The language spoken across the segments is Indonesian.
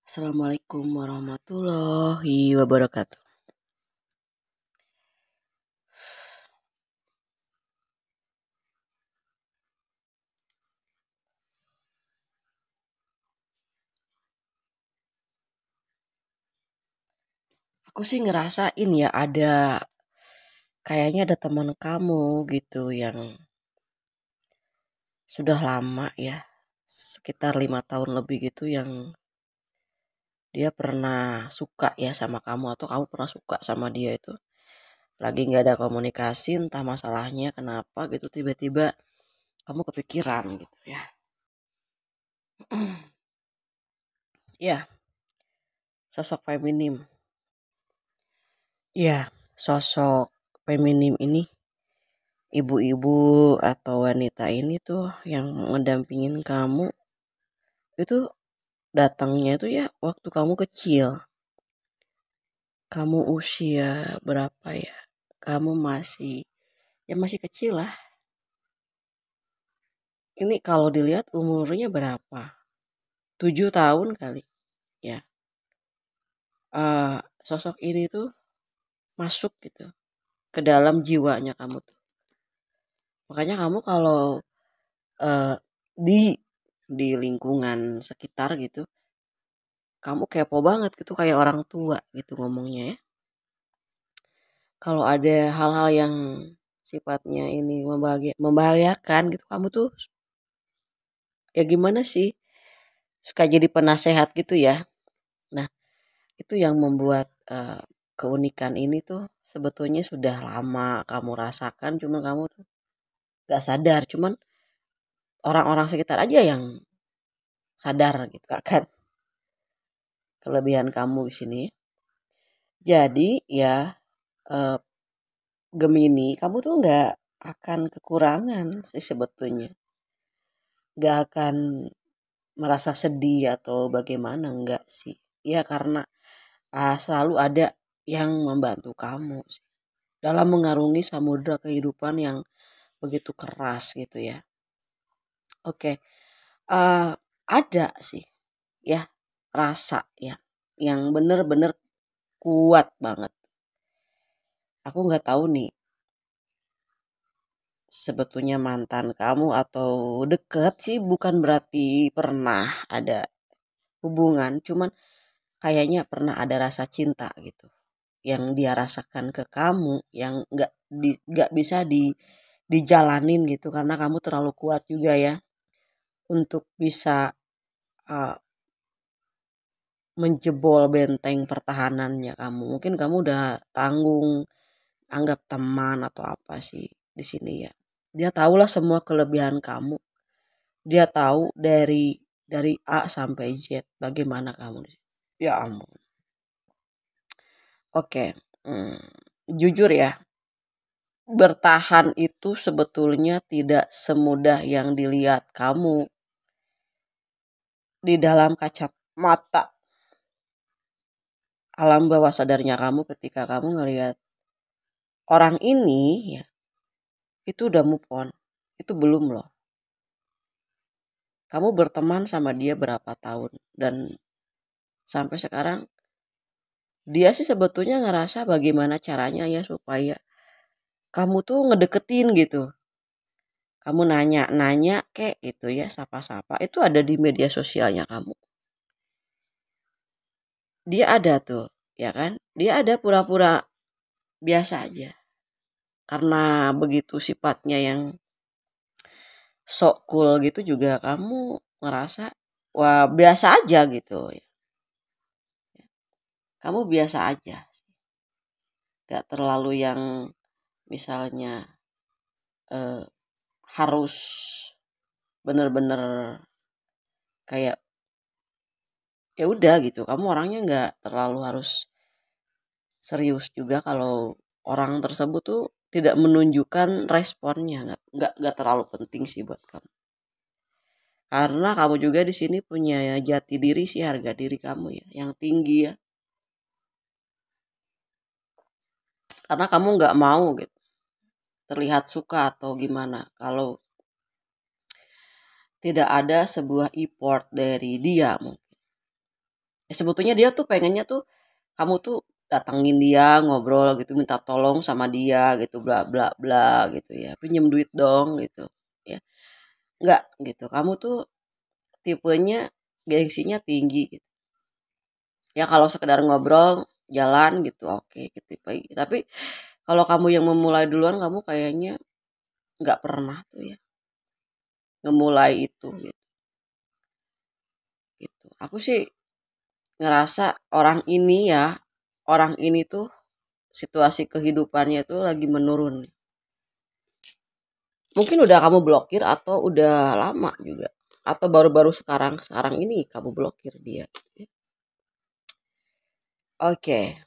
Assalamualaikum warahmatullahi wabarakatuh. Aku sih ngerasain ya kayaknya ada teman kamu gitu yang sudah lama ya, sekitar 5 tahun lebih gitu yang dia pernah suka ya sama kamu atau kamu pernah suka sama dia itu. Lagi nggak ada komunikasi, entah masalahnya kenapa gitu tiba-tiba kamu kepikiran gitu ya. Ya, sosok feminim. Ya, sosok feminim ini ibu-ibu atau wanita ini tuh yang ngedampingin kamu itu datangnya itu ya waktu kamu kecil. Kamu usia berapa ya? Kamu masih kecil lah. Ini kalau dilihat umurnya berapa? 7 tahun kali ya. Sosok ini tuh masuk gitu ke dalam jiwanya kamu tuh. Makanya kamu kalau eh, di di lingkungan sekitar gitu, kamu kepo banget gitu kayak orang tua gitu ngomongnya ya. Kalau ada hal-hal yang sifatnya ini membahayakan gitu, kamu tuh ya gimana sih, suka jadi penasehat gitu ya. Nah, itu yang membuat keunikan ini tuh sebetulnya sudah lama kamu rasakan, cuma kamu tuh gak sadar, cuman orang-orang sekitar aja yang sadar gitu kan kelebihan kamu di sini. Jadi ya, eh, Gemini, kamu tuh nggak akan kekurangan sih sebetulnya. Nggak akan merasa sedih atau bagaimana, enggak sih. Ya karena selalu ada yang membantu kamu sih. Dalam mengarungi samudra kehidupan yang begitu keras gitu ya. Oke, eh, ada sih ya rasa ya yang bener-bener kuat banget. Aku nggak tahu nih sebetulnya mantan kamu atau deket sih, bukan berarti pernah ada hubungan, cuman kayaknya pernah ada rasa cinta gitu yang dia rasakan ke kamu, yang nggak bisa dijalanin gitu karena kamu terlalu kuat juga ya untuk bisa uh, menjebol benteng pertahanannya kamu. Mungkin kamu udah tanggung, anggap teman atau apa sih di sini ya. Dia tahulah semua kelebihan kamu. Dia tahu dari A sampai Z bagaimana kamu di sini. Ya ampun. Oke, jujur ya, bertahan itu sebetulnya tidak semudah yang dilihat kamu di dalam kacamata alam bawah sadarnya kamu ketika kamu ngelihat orang ini ya itu udah move on. Itu belum loh. Kamu berteman sama dia berapa tahun dan sampai sekarang dia sih sebetulnya ngerasa bagaimana caranya ya supaya kamu tuh ngedeketin gitu. Kamu nanya-nanya kek gitu ya, sapa-sapa. Itu ada di media sosialnya kamu. Dia ada tuh, ya kan? Dia ada pura-pura biasa aja. Karena begitu sifatnya yang sok cool gitu juga kamu ngerasa wah biasa aja gitu ya. Kamu biasa aja. Gak terlalu yang misalnya eh, harus bener-bener kayak ya udah gitu. Kamu orangnya nggak terlalu harus serius juga kalau orang tersebut tuh tidak menunjukkan responnya, nggak terlalu penting sih buat kamu. Karena kamu juga di sini punya jati diri sih, harga diri kamu ya yang tinggi ya. Karena kamu nggak mau gitu terlihat suka atau gimana kalau tidak ada sebuah effort dari dia mungkin. Ya, sebetulnya dia tuh pengennya tuh kamu tuh datengin dia ngobrol gitu, minta tolong sama dia gitu, bla bla bla gitu ya, pinjem duit dong gitu ya. Enggak gitu, kamu tuh tipenya gengsinya tinggi gitu. Ya kalau sekedar ngobrol jalan gitu oke gitu. Tapi kalau kamu yang memulai duluan, kamu kayaknya nggak pernah tuh ya ngemulai itu gitu. Gitu. Aku sih ngerasa orang ini tuh situasi kehidupannya tuh lagi menurun. Mungkin udah kamu blokir atau udah lama juga. Atau baru-baru sekarang ini kamu blokir dia. Oke,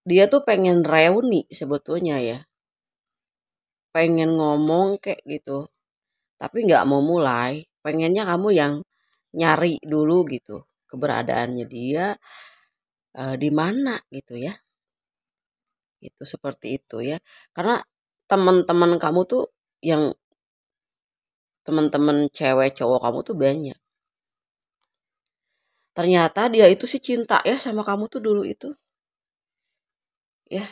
dia tuh pengen reuni sebetulnya ya. Pengen ngomong kayak gitu. Tapi nggak mau mulai. Pengennya kamu yang nyari dulu gitu. Keberadaannya dia di mana gitu ya. Itu seperti itu ya. Karena teman-teman kamu tuh yang teman-teman cewek cowok kamu tuh banyak. Ternyata dia itu sih cinta ya sama kamu tuh dulu itu. Ya,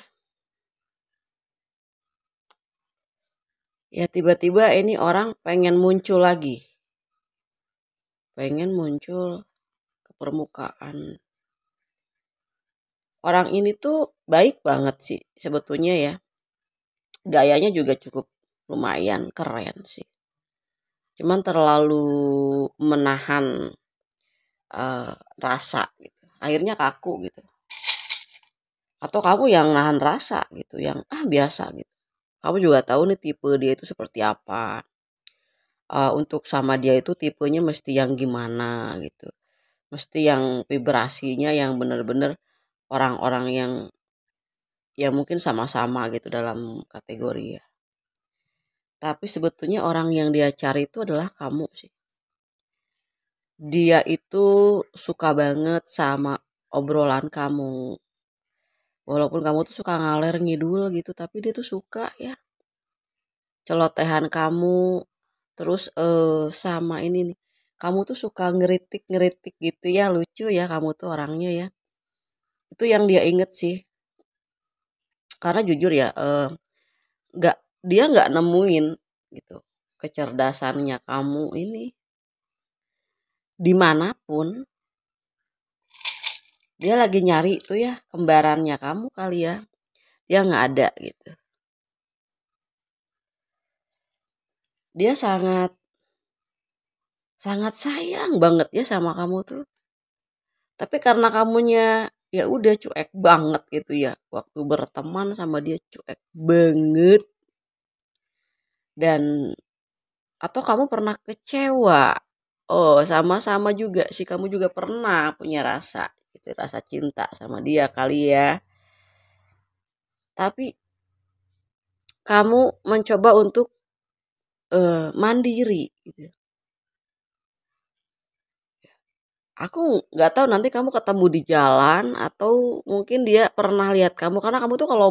ya tiba-tiba ini orang pengen muncul lagi. Pengen muncul ke permukaan. Orang ini tuh baik banget sih sebetulnya ya. Gayanya juga cukup lumayan keren sih. Cuman terlalu menahan eh, rasa gitu. Akhirnya kaku gitu. Atau kamu yang nahan rasa gitu, yang biasa gitu. Kamu juga tahu nih tipe dia itu seperti apa. Untuk sama dia itu tipenya mesti yang gimana gitu. Mesti yang vibrasinya yang bener-bener orang-orang yang ya mungkin sama-sama gitu dalam kategori ya. Tapi sebetulnya orang yang dia cari itu adalah kamu sih. Dia itu suka banget sama obrolan kamu. Walaupun kamu tuh suka ngaler ngidul gitu, tapi dia tuh suka ya. Celotehan kamu, terus sama ini nih. Kamu tuh suka ngeritik-ngeritik gitu ya, lucu ya kamu tuh orangnya ya. Itu yang dia inget sih. Karena jujur ya, nggak dia nggak nemuin gitu kecerdasannya kamu ini dimanapun. Dia lagi nyari tuh ya kembarannya kamu kali ya. Dia nggak ada gitu. Dia sangat sangat sayang banget ya sama kamu tuh. Tapi karena kamunya ya udah cuek banget gitu ya. Waktu berteman sama dia cuek banget. Dan atau kamu pernah kecewa. Oh, sama-sama juga sih, kamu juga pernah punya rasa gitu, rasa cinta sama dia kali ya. Tapi kamu mencoba untuk mandiri gitu. Aku nggak tahu nanti kamu ketemu di jalan atau mungkin dia pernah lihat kamu karena kamu tuh kalau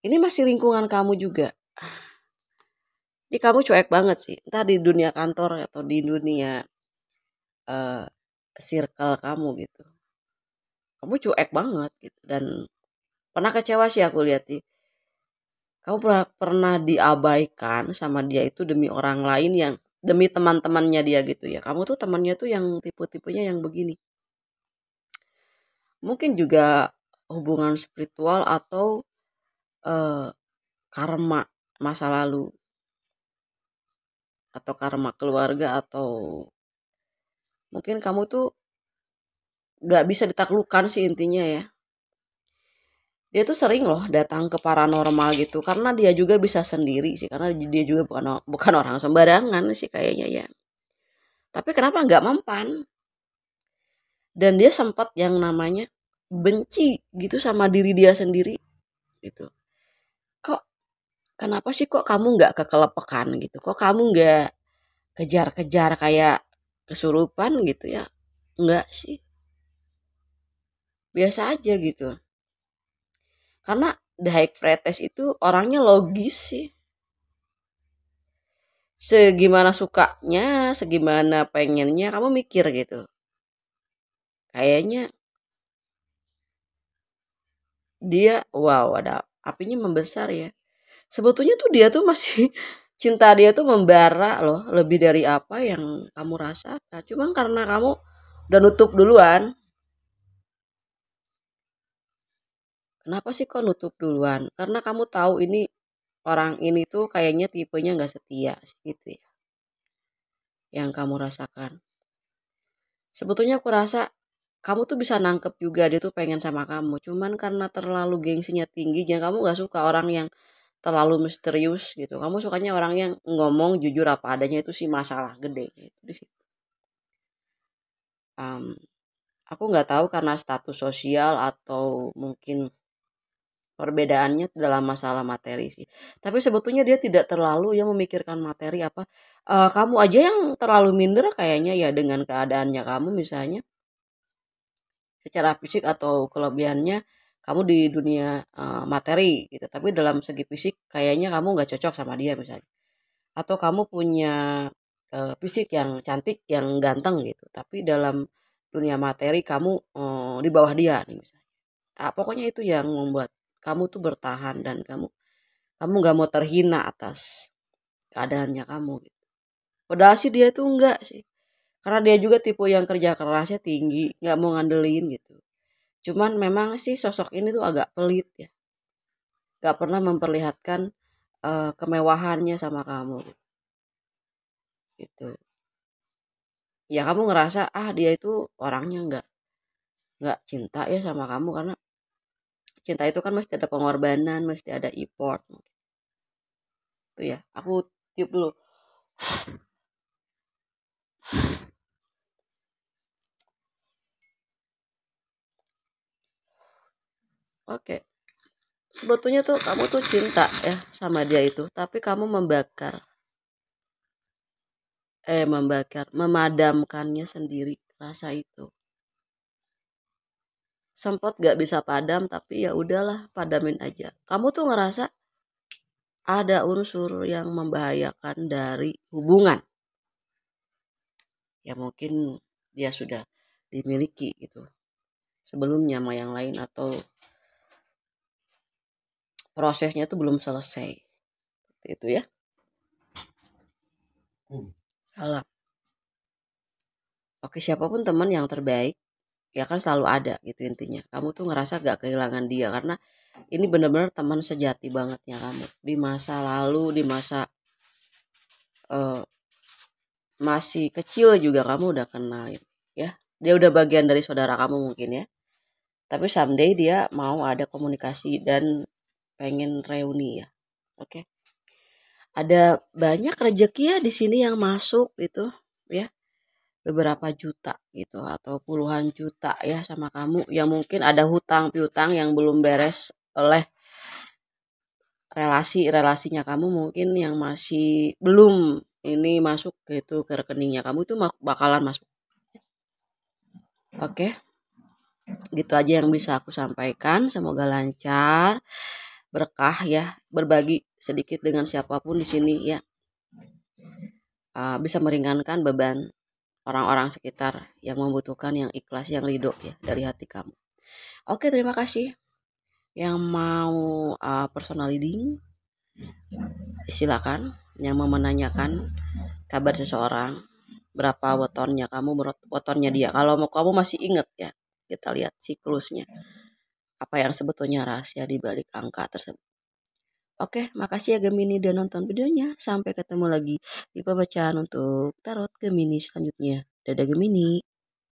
ini masih lingkungan kamu juga. Jadi kamu cuek banget sih, entah di dunia kantor atau di dunia eh, circle kamu gitu. Kamu cuek banget gitu dan pernah kecewa sih aku lihat sih. Kamu pernah diabaikan sama dia itu demi orang lain yang demi teman-temannya dia gitu ya. Kamu tuh temannya tuh yang tipe-tipenya yang begini. Mungkin juga hubungan spiritual atau eh, karma masa lalu atau karma keluarga atau mungkin kamu tuh gak bisa ditaklukkan sih intinya ya. Dia tuh sering loh datang ke paranormal gitu karena dia juga bisa sendiri sih karena dia juga bukan orang sembarangan sih kayaknya ya. Tapi kenapa nggak mempan? Dan dia sempat yang namanya benci gitu sama diri dia sendiri gitu. Kok kenapa sih kok kamu nggak kekelepekan gitu? Kok kamu nggak kejar-kejar kayak kesurupan gitu ya? Enggak sih. Biasa aja gitu. Karena The High Fretes itu orangnya logis sih. segimana sukanya, segimana pengennya kamu mikir gitu. Kayaknya dia wow ada apinya membesar ya. Sebetulnya tuh dia tuh masih cinta dia tuh membara loh, lebih dari apa yang kamu rasakan. Cuma karena kamu udah nutup duluan. Kenapa sih kok nutup duluan? Karena kamu tahu ini orang ini tuh kayaknya tipenya nggak setia sih, gitu ya. Yang kamu rasakan. Sebetulnya aku rasa kamu tuh bisa nangkep juga dia tuh pengen sama kamu. Cuman karena terlalu gengsinya tinggi, jangan kamu nggak suka orang yang terlalu misterius gitu. Kamu sukanya orang yang ngomong jujur apa adanya itu sih masalah gede gitu di situ. Em, aku nggak tahu karena status sosial atau mungkin perbedaannya dalam masalah materi sih. Tapi sebetulnya dia tidak terlalu yang memikirkan materi apa. Kamu aja yang terlalu minder kayaknya ya dengan keadaannya kamu misalnya secara fisik atau kelebihannya kamu di dunia materi gitu. Tapi dalam segi fisik kayaknya kamu nggak cocok sama dia misalnya. Atau kamu punya fisik yang cantik, yang ganteng gitu. Tapi dalam dunia materi kamu di bawah dia nih misalnya. Pokoknya itu yang membuat kamu tuh bertahan dan kamu nggak mau terhina atas keadaannya kamu gitu. Padahal sih dia tuh enggak sih. Karena dia juga tipe yang kerja kerasnya tinggi, nggak mau ngandelin gitu. Cuman memang sih sosok ini tuh agak pelit ya. Gak pernah memperlihatkan kemewahannya sama kamu gitu. Gitu. Ya kamu ngerasa dia itu orangnya nggak cinta ya sama kamu karena cinta itu kan mesti ada pengorbanan, mesti ada effort. Itu ya. Aku tiup dulu. Oke. Sebetulnya tuh kamu tuh cinta ya sama dia itu, tapi kamu memadamkannya sendiri rasa itu. Sempet gak bisa padam tapi ya udahlah padamin aja. Kamu tuh ngerasa ada unsur yang membahayakan dari hubungan. Ya mungkin dia sudah dimiliki gitu sebelumnya sama yang lain atau prosesnya tuh belum selesai. Itu ya. Salah. Oke siapapun teman yang terbaik ya kan selalu ada gitu intinya. Kamu tuh ngerasa gak kehilangan dia karena ini benar-benar teman sejati bangetnya kamu di masa lalu, di masa eh, masih kecil juga kamu udah kenalin ya. Dia udah bagian dari saudara kamu mungkin ya. Tapi someday dia mau ada komunikasi dan pengen reuni ya. Oke. Ada banyak rezeki ya di sini yang masuk gitu ya. Beberapa juta gitu atau puluhan juta ya sama kamu. Ya mungkin ada hutang piutang yang belum beres oleh relasi-relasinya kamu mungkin yang masih belum ini masuk gitu ke rekeningnya kamu itu bakalan masuk. Oke, gitu aja yang bisa aku sampaikan. Semoga lancar, berkah ya, berbagi sedikit dengan siapapun di sini ya. Bisa meringankan beban orang-orang sekitar yang membutuhkan yang ikhlas, yang ridho ya dari hati kamu. Oke, terima kasih. Yang mau personal leading, silakan. Yang mau menanyakan kabar seseorang, berapa wetonnya kamu, wetonnya dia. Kalau mau kamu masih ingat ya, kita lihat siklusnya. Apa yang sebetulnya rahasia di balik angka tersebut. Oke, makasih ya Gemini udah nonton videonya. Sampai ketemu lagi di pembacaan untuk tarot Gemini selanjutnya. Dadah Gemini.